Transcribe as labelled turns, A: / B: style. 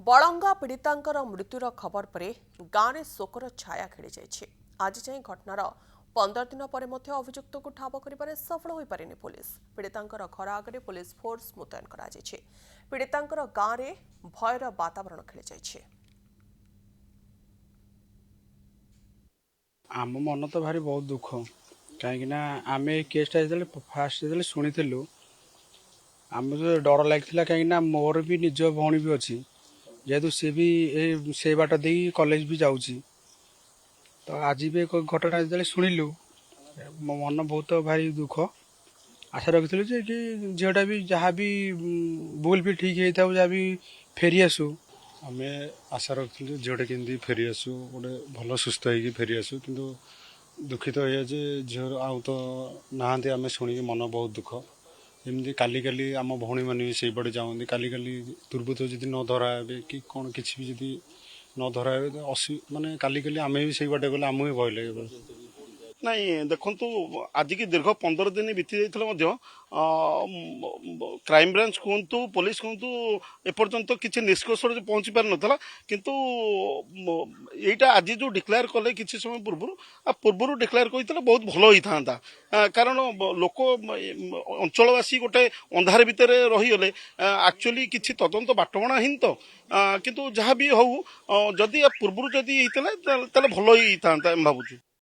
A: बलंगा पीड़ितांकर मृत्युर खबर पर गाँव में शोकर छाया खेली जाइए। आज जाए घटनार 15 दिन पर अभियुक्त को ठाब कर सफल हो पारे पुलिस। पीड़ितांकर घर आगे पुलिस फोर्स मुतयन कर पीड़ितांकर गाँव में भयर वातावरण खेली जाइए।
B: आम मन तो भारी बहुत दुख कहीं आम केसटा फास्ट शुणु आम जो डर लगी कहीं मोर भी निज भौणी भी अच्छी जेहेतु सी भी से बाट दे कॉलेज भी जाऊँगी तो आज भी एक घटना जो शुणिलु मो मन बहुत भारी दुख आशा रखी कि झीटा भी जहाँ भी भूल भी ठीक होता जहाँ भी फेरी आसू
C: आम आशा रखी झीटा केमती फेरी आसू गोटे भल सुस्थ हो फेरी आसू किंतु दुखित तो ये झीर आउ तो नहांती आम शुणी मन बहुत दुख एमती काली काली आम भौणी मैंने भी से पटे जाऊँगी काली काली दुर्बृत्त जब न धरा कि कौन किसी भी जब न धरा माने काली काली आम भी से बाटे गले आम भी भय लगे
D: नहीं देखु आज की दीर्घ 15 दिन बीती जाइए क्राइम ब्रांच कहतु पुलिस कहतु एपर्यंत किसी निष्कर्ष पहुँची पार नाला किंतु यहीटा आज जो डिक्लेयर कले किसी समय पूर्व डिक्लेयर करते बहुत भल होता कारण लोक अंचलवासी गोटे अंधार भितर रहीगले एक्चुअली किसी तदंत बाटबणा ही तो किंतु जहाँ भी हूँ जदि पूर्व जदि भल होता भावुँ।